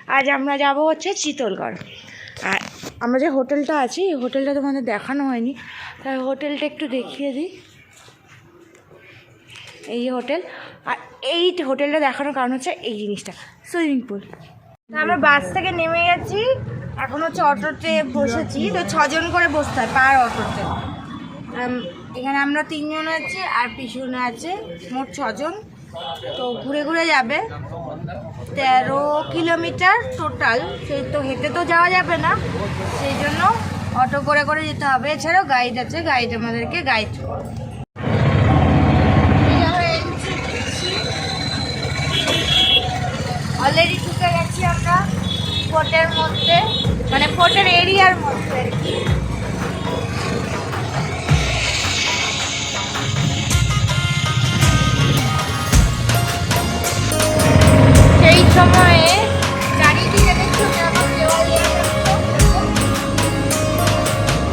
আজ আমরা যাব হচ্ছে চিতলগড়। আর আমরা যে হোটেলটা আছি, এই হোটেলটা তোমাদের দেখানো হয়নি, তাই হোটেলটা একটু দেখিয়ে দিই। এই হোটেল, আর এই হোটেলটা দেখানোর কারণ হচ্ছে এই জিনিসটা, সুইমিং পুল। আমরা বাস থেকে নেমে গেছি, এখন হচ্ছে অটোতে বসেছি। তো 6 জন করে বসতে হয় পার অটোতে। এখানে আমরা 3 জন আছি আর পিছনে আছে মোট 6 জন। তো ঘুরে ঘুরে যাবে, 13 কিলোমিটার টোটাল। সেই তো হেঁটে তো যাওয়া যাবে না, সেই জন্য অটো করে করে যেতে হবে। এছাড়াও গাইড আছে, গাইড আমাদেরকে গাইড করবে। অলরেডি ঢুকে গেছি আমরা ফোর্টের মধ্যে, মানে ফোর্টের এরিয়ার মধ্যে আর কি। সেই সময়ে চারিদিকে দেখছো যেমন দেওয়াল দেওয়া থাকতো,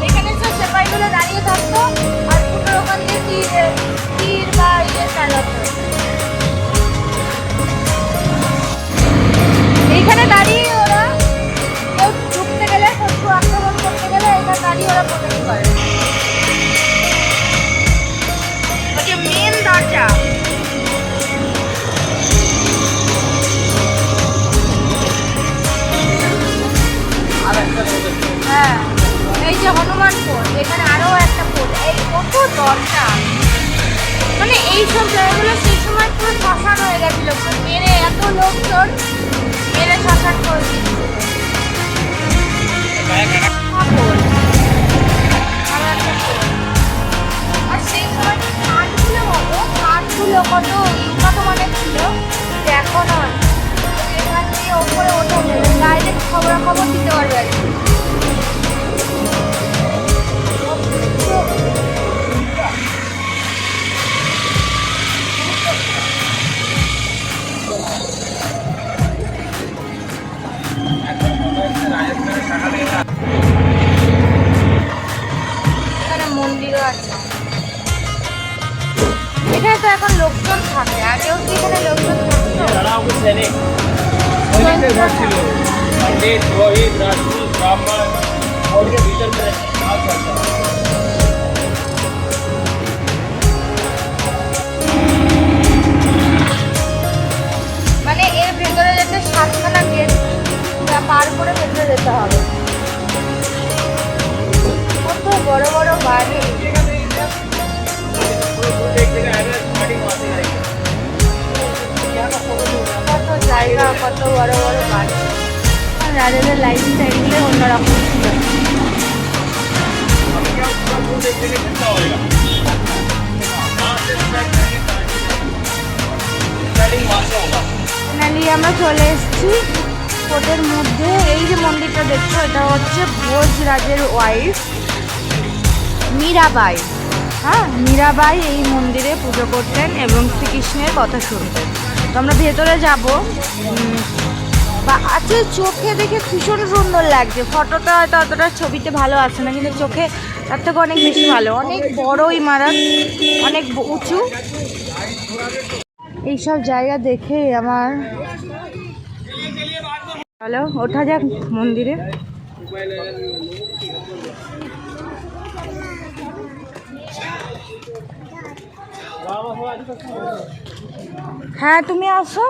এখানে সব সেপাইগুলো দাঁড়িয়ে থাকতো আর ফুটোর ওখান দিয়ে তীর বা ইয়ে চালাতো। এইখানে দাঁড়িয়ে ওরা কেউ ঢুকতে গেলে, শত্রু আক্রমণ করতে গেলে এখানে দাঁড়িয়ে ওরা প্রোটেক্ট করে। ওটা মেন দরজা। হ্যাঁ, এই যে হনুমান ফোর্ট, এখানে আরও একটা ফোর্ট। এই কত দরজা, মানে এইসব জায়গাগুলো সেই সময় পুরো শ্মশান হয়ে গেছিলো, মেরে এত লোকজন মেরে শ্মশান করে দিচ্ছিল। আর সেই সময় কাঠগুলো বলো, কাঠগুলো কত উন্নত মানের ছিল যে এখন হয়। এখান দিয়ে ওপরে ওঠা যাবে, ডাইরেক্ট খবরাখবর দিতে পারবে আর কি। এখানে মন্দিরও আছে। এখানে তো এখন লোকজন থাকে, আগেও কি এখানে লোকজন থাকতো? মানে এর ভেতরে যেতে 7খানা গেট পার করে ভেতরে যেতে হবে। কত বড় বড় বাড়ি, কত জায়গা, কত বড় বড় বাড়ি। রাজাদের লাইফ স্টাইলে অন্যরকম ছিল। ফাইনালি আমরা চলে এসেছি ফোর্টের মধ্যে। এই যে মন্দিরটা দেখছো, এটা হচ্ছে ভোজরাজের ওয়াইফ মীরাবাই। হ্যাঁ, মীরাবাই এই মন্দিরে পুজো করতেন এবং শ্রীকৃষ্ণের কথা শুনতেন। তো আমরা ভেতরে যাব। বা আছে, চোখে দেখে ভীষণ সুন্দর লাগছে। ফটোতে হয়তো অতটা ছবিতে ভালো আসে না, কিন্তু চোখে তার থেকে অনেক বেশি ভালো। অনেক বড় ইমারত, অনেক উঁচু। এইসব জায়গা দেখে আমার চলো ওঠা যাক মন্দিরে। হ্যাঁ, তুমি আসো।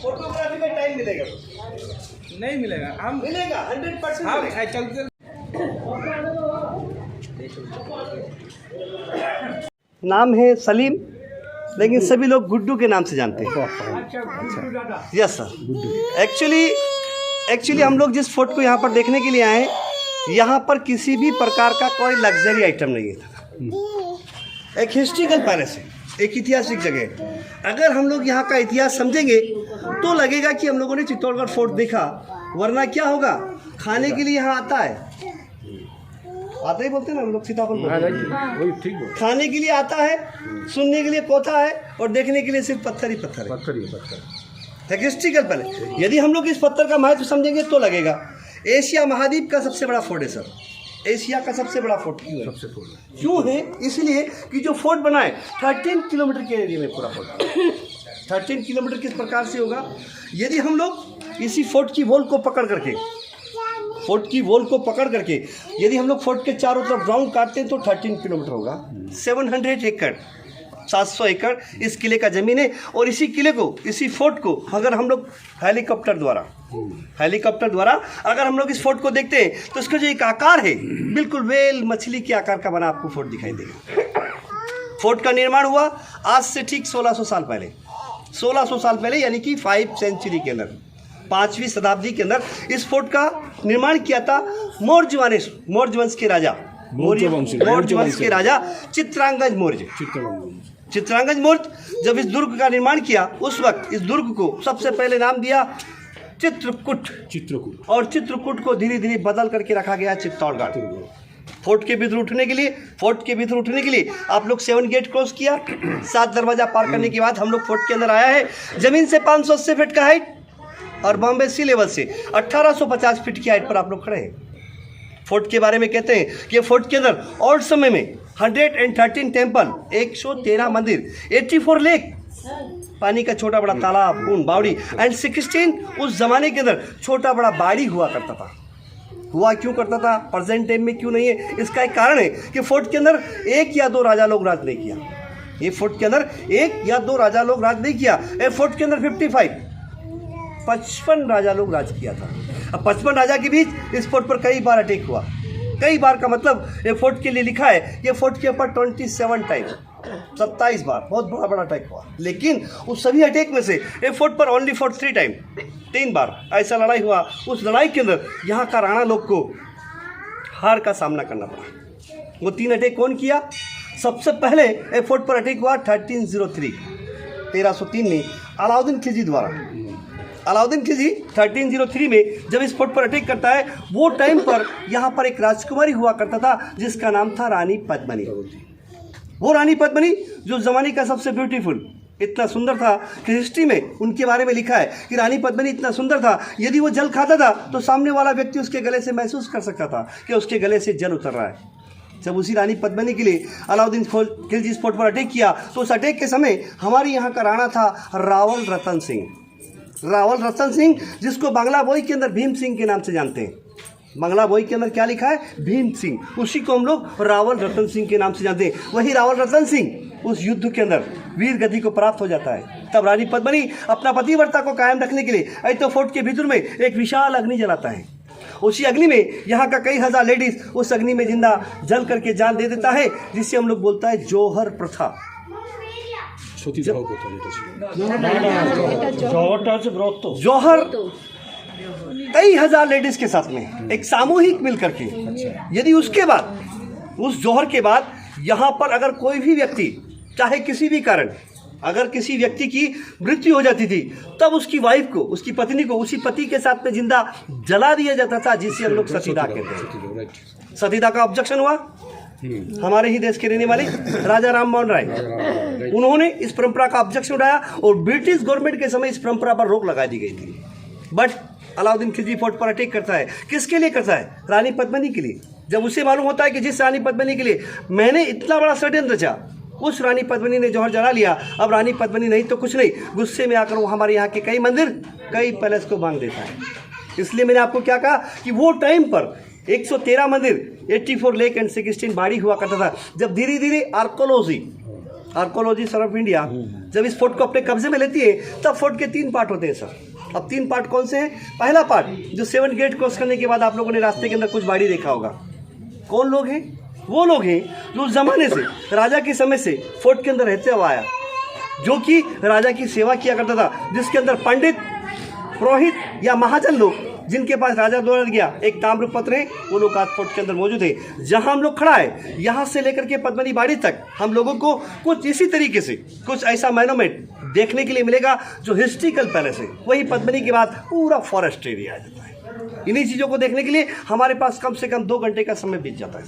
फोटोग्राफी में टाइम मिलेगा? नहीं मिलेगा, हम मिलेगा 100%। हाँ, चलते। नाम है सलीम, लेकिन सभी लोग गुड्डू के नाम से जानते हैं। यस सर, एक्चुअली हम लोग जिस फोर्ट को यहाँ पर देखने के लिए आए, यहाँ पर किसी भी प्रकार का कोई लग्जरी आइटम नहीं है। एक हिस्ट्रिकल पैलेस है, एक ऐतिहासिक जगह है। अगर हम लोग यहाँ का इतिहास समझेंगे तो लगेगा कि हम लोगों ने चित्तौड़गढ़ फोर्ट देखा, वरना क्या होगा, खाने के लिए यहाँ आता है, आता ही बोलते हैं ना हम लोग, सीताफल ठीक, खाने के लिए आता है, सुनने के लिए कोथा है, और देखने के लिए सिर्फ पत्थर ही पत्थर है। हिस्ट्रिकल पैलेस, यदि हम लोग इस पत्थर का महत्व समझेंगे तो लगेगा। एशिया महाद्वीप का सबसे बड़ा फोर्ट है सर, एशिया का सबसे बड़ा फोर्ट क्यों है? सबसे पूर्ण क्यों है? इसलिए कि जो फोर्ट बना है 13 किलोमीटर के एरिया में पूरा फोर्ट। 13 किलोमीटर किस प्रकार से होगा? यदि हम लोग इसी फोर्ट की वॉल को पकड़ करके यदि हम लोग फोर्ट के चारों तरफ राउंड काटते हैं तो 13 किलोमीटर होगा। 700 एकड़ 700 एकड़ इस किले का ज़मीन है। और इसी किले को, इसी फोर्ट को अगर हम लोग हेलीकॉप्टर द्वारा अगर हम लोग इस फोर्ट को देखते हैं तो इसका जो एक आकार है बिल्कुल वेल मछली के आकार का बना आपको फोर्ट दिखाई देगा। फोर्ट का निर्माण हुआ आज से ठीक 1600 साल पहले, 1600 साल पहले, यानी कि 5वीं सेंचुरी के अंदर, 5वीं शताब्दी के अंदर इस फोर्ट का निर्माण किया था मौर्य वंश के राजा चित्रांगज मौर्य। जब इस दुर्ग का निर्माण किया उस वक्त इस दुर्ग को सबसे पहले नाम दिया चित्रकूट, और चित्रकूट को धीरे धीरे बदल करके रखा गया चित्तौड़गढ़। फोर्ट के भीतर उठने के लिए आप लोग 7 गेट क्रॉस किया, 7 दरवाजा पार करने के बाद हम लोग फोर्ट के अंदर आया है। जमीन से 580 फीट का हाइट और बॉम्बे सी लेवल से 1850 फीट की हाइट पर आप लोग खड़े हैं। फोर्ट के बारे में कहते हैं कि फोर्ट के अंदर और समय में 113 टेम्पल, 113 मंदिर, 84 लेक, पानी का छोटा बड़ा तालाब, कुंड, बावड़ी एंड 16 उस जमाने के अंदर छोटा बड़ा बाड़ी हुआ करता था। हुआ क्यों करता था, प्रेजेंट टाइम में क्यों नहीं है? इसका एक कारण है कि फोर्ट के अंदर 1 या 2 राजा लोग राज नहीं किया। ये फोर्ट के अंदर 1 या 2 राजा लोग राज नहीं किया। ये फोर्ट के अंदर 55 राजा लोग राज किया था। अब 55 राजा के बीच इस फोर्ट पर कई बार अटैक हुआ। कई बार का मतलब ये फोर्ट के लिए लिखा है, ये फोर्ट के ऊपर 27 टाइम, 27 बार बहुत बड़ा अटैक हुआ। लेकिन उस सभी अटैक में से ये फोर्ट पर ओनली 3 टाइम, 3 बार ऐसा लड़ाई हुआ। उस लड़ाई के अंदर यहाँ का राणा लोग को हार का सामना करना पड़ा। वो 3 अटैक कौन किया? सबसे पहले ये फोर्ट पर अटैक हुआ 1303 में अलाउद्दीन खिलजी द्वारा। अलाउद्दीन खिलजी 1303 में जब इस फोर्ट पर अटैक करता है, वो टाइम पर यहाँ पर एक राजकुमारी हुआ करता था जिसका नाम था रानी पद्मिनी। वो रानी पद्मिनी जो ज़माने का सबसे ब्यूटीफुल, इतना सुंदर था कि हिस्ट्री में उनके बारे में लिखा है कि रानी पद्मिनी इतना सुंदर था, यदि वो जल खाता था तो सामने वाला व्यक्ति उसके गले से महसूस कर सकता था कि उसके गले से जल उतर रहा है। जब उसी रानी पद्मिनी के लिए अलाउद्दीन खिलजी इस फोर्ट पर अटैक किया तो उस अटैक के समय हमारे यहाँ का राणा था रावल रतन सिंह, जिसको बांग्ला बोई के अंदर भीम सिंह के नाम से जानते हैं। बांग्ला बोई के अंदर क्या लिखा है? भीम सिंह। उसी को हम लोग रावल रतन सिंह के नाम से जानते हैं। वही रावल रतन सिंह उस युद्ध के अंदर वीर गति को प्राप्त हो जाता है। तब रानी पद्मिनी अपना पतिव्रता को कायम रखने के लिए तो फोर्ट के भीतर में एक विशाल अग्नि जलाता है। उसी अग्नि में यहाँ का कई हजार लेडीज उस अग्नि में जिंदा जल करके जान दे देता है, जिससे हम लोग बोलता है जौहर प्रथा। जौहर कई हजार लेडीज के साथ में एक सामूहिक मिलकर के, यदि उसके बाद उस जौहर के बाद यहाँ पर अगर कोई भी व्यक्ति चाहे किसी भी कारण अगर किसी व्यक्ति की मृत्यु हो जाती थी, तब उसकी वाइफ को, उसकी पत्नी को उसी पति के साथ में जिंदा जला दिया जाता था, जिसे हम लोग सतीदाह कहते हैं। सतीदाह का ऑब्जेक्शन हुआ हमारे ही देश के रहने वाले राजा राम मोहन राय, उन्होंने इस परंपरा का ऑब्जेक्शन उठाया और ब्रिटिश गवर्नमेंट के समय इस परंपरा पर रोक लगा दी गई थी। बट अलाउद्दीन खिलजी फोर्ट पर अटैक करता है। किसके लिए करता है? रानी पद्मिनी के लिए। जब उसे मालूम होता है कि जिस रानी पद्मिनी के लिए मैंने इतना बड़ा षड्यंत्र रचा, उस रानी पद्मिनी ने जौहर जला लिया। अब रानी पद्मिनी नहीं तो कुछ नहीं, गुस्से में आकर वो हमारे यहाँ के कई मंदिर, कई पैलेस को भांग देता है। इसलिए मैंने आपको क्या कहा कि वो टाइम पर 113 मंदिर, 84 लेक एंड 16 बाड़ी हुआ करता था। जब धीरे धीरे आर्कोलॉजी सर ऑफ इंडिया जब इस फोर्ट को अपने कब्जे में लेती है, तब फोर्ट के 3 पार्ट होते हैं सर। अब 3 पार्ट कौन से हैं? पहला पार्ट जो 7 गेट क्रॉस करने के बाद आप लोगों ने रास्ते के अंदर कुछ बाड़ी देखा होगा। कौन लोग हैं? वो लोग हैं जो उस जमाने से, राजा के समय से फोर्ट के अंदर रहते हुआ आया, जो कि राजा की सेवा किया करता था, जिसके अंदर पंडित, पुरोहित या महाजन लोग, जिनके पास राजा द्वारा गया एक ताम्रपत्र है, वो लोग आज फोर्ट के अंदर मौजूद है। जहां हम लोग खड़ा है, यहाँ से लेकर के पद्मिनी बाड़ी तक हम लोगों को कुछ इसी तरीके से कुछ ऐसा मोन्यूमेंट देखने के लिए मिलेगा जो हिस्ट्रिकल पैलेस है। वही पद्मिनी के बाद पूरा फॉरेस्ट एरिया आ जाता है। इन्हीं चीज़ों को देखने के लिए हमारे पास कम से कम 2 घंटे का समय बीत जाता है।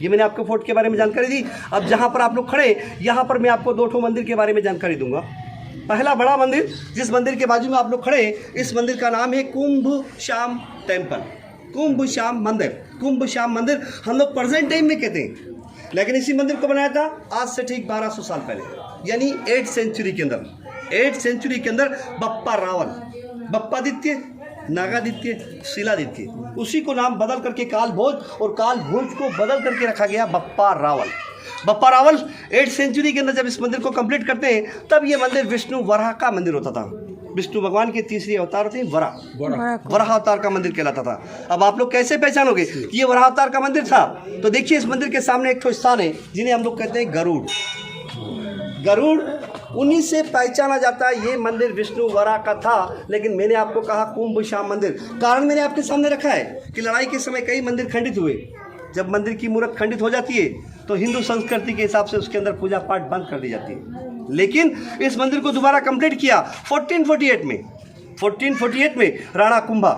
ये मैंने आपको फोर्ट के बारे में जानकारी दी। अब जहाँ पर आप लोग खड़े, यहाँ पर मैं आपको 2 मंदिर के बारे में जानकारी दूंगा। पहला बड़ा मंदिर, जिस मंदिर के बाजू में आप लोग खड़े हैं, इस मंदिर का नाम है कुंभ श्याम टेम्पल, कुंभ श्याम मंदिर। कुंभ श्याम मंदिर हम लोग प्रेजेंट टाइम में कहते हैं, लेकिन इसी मंदिर को बनाया था आज से ठीक 1200 साल पहले, यानी 8th सेंचुरी के अंदर। 8th सेंचुरी के अंदर बप्पा रावल, बप्पादित्य, नागादित्य, शिलादित्य, उसी को नाम बदल करके काल भोज, और काल भोज को बदल करके रखा गया बप्पा रावल। बप्पा रावल 8th सेंचुरी के अंदर जब इस मंदिर को कंप्लीट करते हैं, तब ये मंदिर विष्णु वराह का मंदिर होता था। विष्णु भगवान के तीसरी अवतार थे वराह अवतार का मंदिर कहलाता था। अब आप लोग कैसे पहचानोगे कि ये वराह अवतार का मंदिर था? तो देखिए इस मंदिर के सामने एक स्थान है जिन्हें हम लोग कहते हैं गरुड़। गरुड़ उन्हीं से पहचाना जाता है ये मंदिर विष्णु वराह का था। लेकिन मैंने आपको कहा कुंभ श्याम मंदिर, कारण मैंने आपके सामने रखा है कि लड़ाई के समय कई मंदिर खंडित हुए। जब मंदिर की मूर्त खंडित हो जाती है तो हिंदू संस्कृति के हिसाब से उसके अंदर पूजा पाठ बंद कर दी जाती है। लेकिन इस मंदिर को दोबारा कंप्लीट किया 1448 में। 1448 में राणा कुंभा,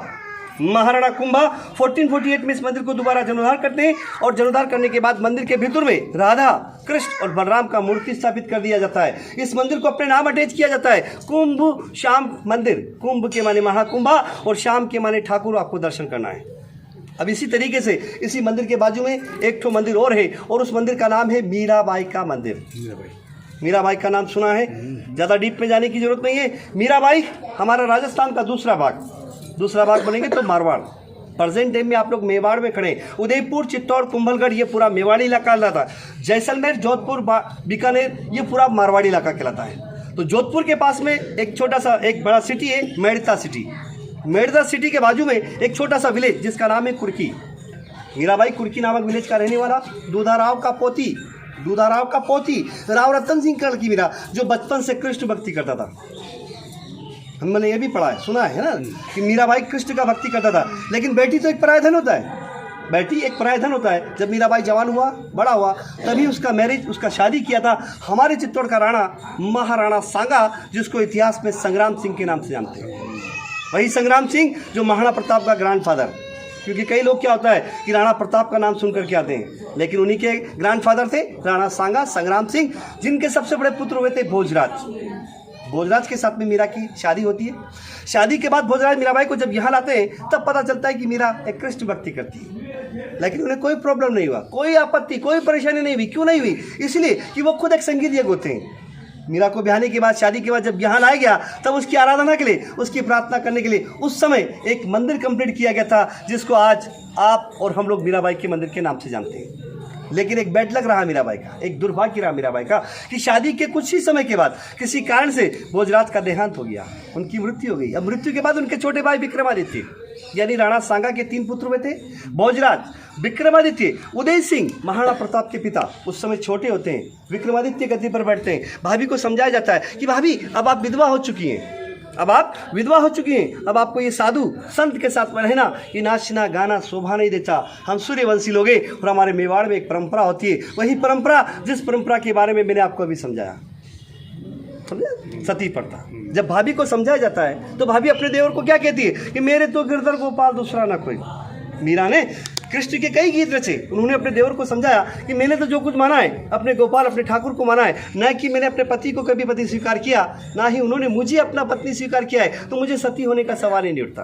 महाराणा कुंभा 1448 में इस मंदिर को दोबारा जीर्णोद्धार करते हैं, और जीर्णोद्धार करने के बाद मंदिर के भीतर में राधा, कृष्ण और बलराम का मूर्ति स्थापित कर दिया जाता है। इस मंदिर को अपने नाम अटैच किया जाता है कुंभ श्याम मंदिर। कुंभ के माने महाकुंभा और श्याम के माने ठाकुर, आपको दर्शन करना है। अब इसी तरीके से इसी मंदिर के बाजू में एक ठो मंदिर और है, और उस मंदिर का नाम है मीराबाई का मंदिर। मीराबाई का नाम सुना है, ज़्यादा डीप में जाने की जरूरत नहीं है। मीराबाई हमारा राजस्थान का दूसरा भाग बनेंगे तो मारवाड़। प्रेजेंट टाइम में आप लोग मेवाड़ में खड़े, उदयपुर, चित्तौड़, कुंभलगढ़ ये पूरा मेवाड़ी इलाका कहलाता है। जैसलमेर, जोधपुर, बीकानेर ये पूरा मारवाड़ी इलाका कहलाता है। तो जोधपुर के पास में एक छोटा सा एक बड़ा सिटी है मेड़ता सिटी। मेड़ता सिटी के बाजू में एक छोटा सा विलेज जिसका नाम है कुर्की। मीराबाई कुर्की नामक विलेज का रहने वाला, दूधाराव का पोती राव रतन सिंह का लड़की मीरा, जो बचपन से कृष्ण भक्ति करता था। हमने ये भी पढ़ा है, सुना है ना कि मीराबाई कृष्ण का भक्ति करता था। लेकिन बेटी तो एक परायधन होता है, जब मीराबाई जवान हुआ, बड़ा हुआ, तभी उसका मैरिज, उसका शादी किया था हमारे चित्तौड़ का राणा महाराणा सांगा, जिसको इतिहास में संग्राम सिंह के नाम से जानते हैं। वही संग्राम सिंह जो महाराणा प्रताप का ग्रैंडफादर, क्योंकि कई लोग क्या होता है कि राणा प्रताप का नाम सुन करके आते हैं, लेकिन उन्हीं के ग्रैंडफादर थे राणा सांगा, संग्राम सिंह, जिनके सबसे बड़े पुत्र हुए थे भोजराज के साथ में मीरा की शादी होती है। शादी के बाद भोजराज मीराबाई को जब यहाँ लाते हैं तब पता चलता है कि मीरा एक कृष्ण भक्ति करती है। लेकिन उन्हें कोई प्रॉब्लम नहीं हुआ, कोई आपत्ति, कोई परेशानी नहीं हुई। क्यों नहीं हुई? इसलिए कि वो खुद एक संगीत यज्ञ होते हैं। मीरा को ब्याहने के बाद, शादी के बाद जब यहाँ लाया गया, तब उसकी आराधना के लिए, उसकी प्रार्थना करने के लिए उस समय एक मंदिर कंप्लीट किया गया था, जिसको आज आप और हम लोग मीराबाई के मंदिर के नाम से जानते हैं। लेकिन एक बैड लक रहा मीराबाई का, एक दुर्भाग्य रहा मीराबाई का कि शादी के कुछ ही समय के बाद किसी कारण से भोजराज का देहांत हो गया, उनकी मृत्यु हो गई। अब मृत्यु के बाद उनके छोटे भाई विक्रमादित्य, यानी राणा सांगा के 3 पुत्र हुए थे, भोजराज, विक्रमादित्य, उदय सिंह महाराणा प्रताप के पिता। उस समय छोटे होते हैं, विक्रमादित्य गद्दी पर बैठते हैं। भाभी को समझाया जाता है कि भाभी अब आप विधवा हो चुकी हैं, अब आपको ये साधु संत के साथ में रहना, ये नाचना गाना शोभा नहीं देता। हम सूर्यवंशी लोग हैं, और हमारे मेवाड़ में एक परंपरा होती है, वही परंपरा जिस परंपरा के बारे में मैंने आपको अभी समझाया, समझे, सती प्रथा। जब भाभी को समझाया जाता है तो भाभी अपने देवर को क्या कहती है कि मेरे तो गिरधर गोपाल दूसरा ना कोई। मीरा ने कृष्ण के कई गीत रचे, उन्होंने अपने देवर को समझाया कि मैंने तो जो कुछ माना है अपने गोपाल, अपने ठाकुर को माना है, न कि मैंने अपने पति को कभी पति स्वीकार किया, ना ही उन्होंने मुझे अपना पत्नी स्वीकार किया है, तो मुझे सती होने का सवाल ही नहीं उठता।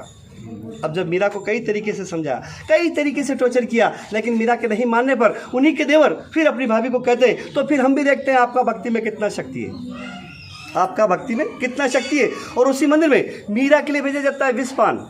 अब जब मीरा को कई तरीके से समझाया, कई तरीके से टॉर्चर किया, लेकिन मीरा के नहीं मानने पर उन्हीं के देवर फिर अपनी भाभी को कहते हैं, तो फिर हम भी देखते हैं आपका भक्ति में कितना शक्ति है, और उसी मंदिर में मीरा के लिए भेजा जाता है विषपान,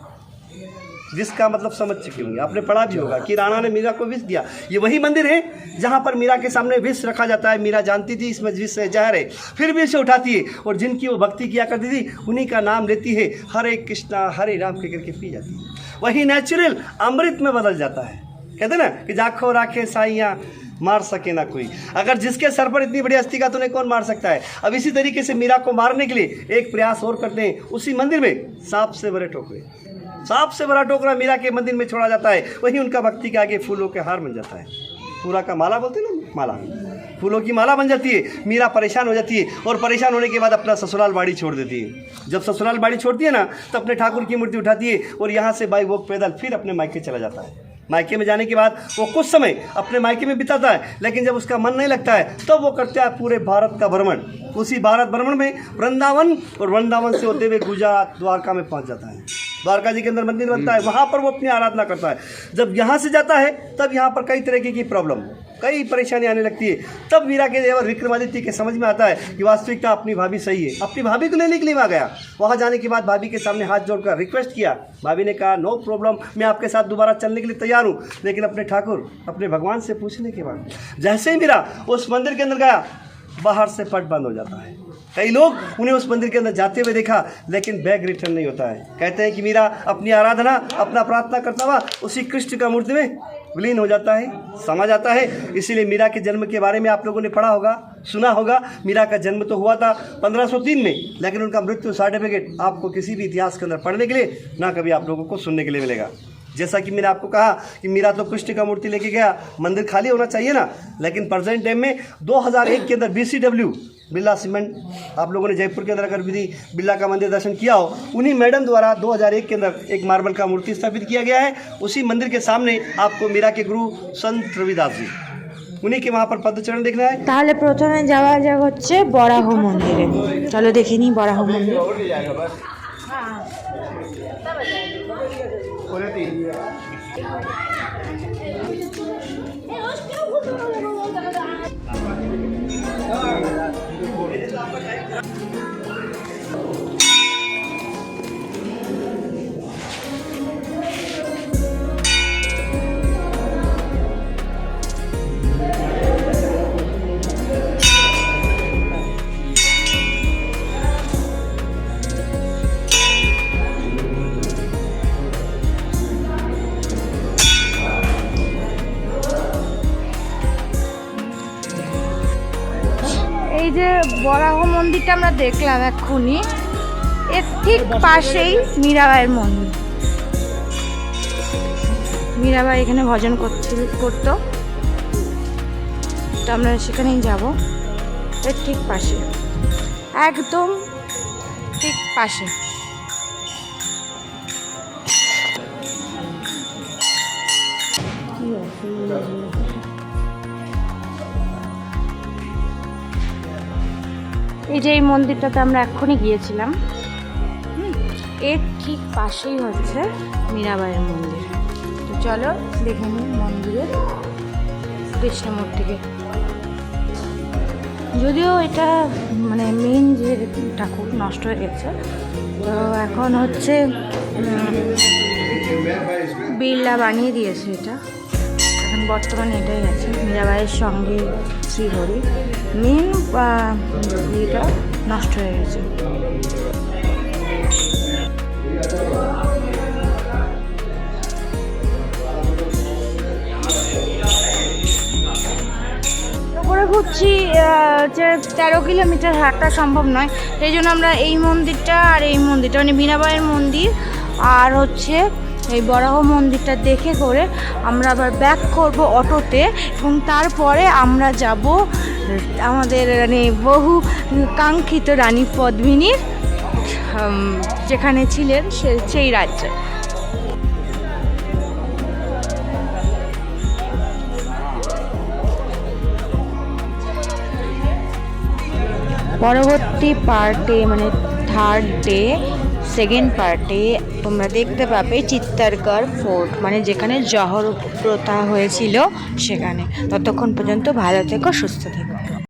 जिसका मतलब समझ चुके होंगे, आपने पढ़ा भी होगा कि राणा ने मीरा को विष दिया। ये वही मंदिर है जहाँ पर मीरा के सामने विष रखा जाता है। मीरा जानती थी इसमें विष है, जहर है, फिर भी इसे उठाती है, और जिनकी वो भक्ति किया करती थी उन्हीं का नाम लेती है, हरे कृष्णा हरे राम के करके पी जाती है। वही नेचुरल अमृत में बदल जाता है। कहते ना कि जाखो राखे साइयाँ मार सके ना कोई। अगर जिसके सर पर इतनी बड़ी हस्ती का, तो उन्हें कौन मार सकता है। अब इसी तरीके से मीरा को मारने के लिए एक प्रयास और करते हैं। उसी मंदिर में सांप से बड़ा टोकरा मीरा के मंदिर में छोड़ा जाता है। वही उनका भक्ति के आगे फूलों के हार बन जाता है। पूरा का माला बोलते हैं ना, माला, फूलों की माला बन जाती है। मीरा परेशान हो जाती है, और परेशान होने के बाद अपना ससुराल बाड़ी छोड़ देती है। जब ससुराल बाड़ी छोड़ती है ना, तो अपने ठाकुर की मूर्ति उठाती है, और यहाँ से बाई वोक पैदल फिर अपने मायके चला जाता है। मायके में जाने के बाद वो कुछ समय अपने मायके में बिताता है, लेकिन जब उसका मन नहीं लगता है तब तो वो करता है पूरे भारत का भ्रमण। उसी भारत भ्रमण में वृंदावन, और वृंदावन से होते हुए गुजरात, द्वारका में पहुंच जाता है। द्वारका जी के अंदर मंदिर बनता है, वहाँ पर वो अपनी आराधना करता है। जब यहाँ से जाता है तब यहाँ पर कई तरीके की प्रॉब्लम, कई परेशानी आने लगती है। तब मीरा के देवर विक्रमादित्य के समझ में आता है कि वास्तविकता अपनी भाभी सही है। अपनी भाभी को लेने के लिए वहाँ गया। वहाँ जाने के बाद भाभी के सामने हाथ जोड़कर रिक्वेस्ट किया। भाभी ने कहा नो प्रॉब्लम, मैं आपके साथ दोबारा चलने के लिए तैयार हूँ, लेकिन अपने ठाकुर, अपने भगवान से पूछने के बाद। जैसे ही मीरा उस मंदिर के अंदर गया, बाहर से पट बंद हो जाता है। कई लोग उन्हें उस मंदिर के अंदर जाते हुए देखा, लेकिन बैग रिटर्न नहीं होता है। कहते हैं कि मीरा अपनी आराधना, अपना प्रार्थना करता हुआ उसी कृष्ण का मूर्ति में विलीन हो जाता है, समा जाता है। इसीलिए मीरा के जन्म के बारे में आप लोगों ने पढ़ा होगा, सुना होगा। मीरा का जन्म तो हुआ था 1503 में, लेकिन उनका मृत्यु सर्टिफिकेट आपको किसी भी इतिहास के अंदर पढ़ने के लिए ना कभी आप लोगों को सुनने के लिए मिलेगा। जैसा कि मैंने आपको कहा कि मीरा तो कृष्ण का मूर्ति लेके गया, मंदिर खाली होना चाहिए ना, लेकिन प्रेजेंट टाइम में 2001 के अंदर BCW बिरला सीमेंट, आप लोगों ने जयपुर के अंदर अगर विधि बिरला का मंदिर दर्शन किया हो, उन्हीं मैडम द्वारा 2001 के अंदर एक मार्बल का मूर्ति स्थापित किया गया है। उसी मंदिर के सामने आपको मीरा के गुरु संत रविदास जी, उन्हीं के वहाँ पर पदचरण देखना है। তাহলে প্রথমে যাওয়া যাক হচ্ছে বরাহ মন্দিরে। চলো দেখে নিই বরাহ মন্দির। এই যে বরাহ মন্দিরটা আমরা দেখলাম এক্ষুনি, এর ঠিক পাশেই মীরাবাইয়ের মন্দির। মীরাবাই এখানে ভজন করতো, তো আমরা সেখানেই যাব। এর ঠিক পাশে, একদম ঠিক পাশে। এই যে এই মন্দিরটাতে আমরা এক্ষুনি গিয়েছিলাম, এর ঠিক পাশেই হচ্ছে মীরাবাইয়ের মন্দির। তো চলো দেখে নিই মন্দিরের কৃষ্ণ মূর্তিকে। যদিও এটা মানে মেন যে ঠাকুর নষ্ট হয়ে গেছে, তো এখন হচ্ছে বিড়লা বানিয়ে দিয়েছে এটা। এখন বর্তমানে এটাই আছে, মীরাবাইয়ের সঙ্গে শ্রীহরি। মেন এটা নষ্ট হয়ে গেছে। করে ঘুরছি যে 13 কিলোমিটার হাঁটা সম্ভব নয়, সেই জন্য আমরা এই মন্দিরটা আর এই মন্দিরটা মানে মীরাবাইয়ের মন্দির আর হচ্ছে এই বরাহ মন্দিরটা দেখে করে আমরা আবার ব্যাক করব অটোতে, এবং তারপরে আমরা যাব আমাদের মানে বহু কাঙ্ক্ষিত রানী পদ্মিনীর যেখানে ছিলেন সেই রাজ্যে। পরবর্তী পার্টে মানে থার্ড ডে সেকেন্ড পার্টে তোমরা দেখতে পাবে চিত্তারগড় ফোর্ট, মানে যেখানে জহর প্রথা হয়েছিল সেখানে। ততক্ষণ পর্যন্ত ভালো থেকো, সুস্থ থেকো।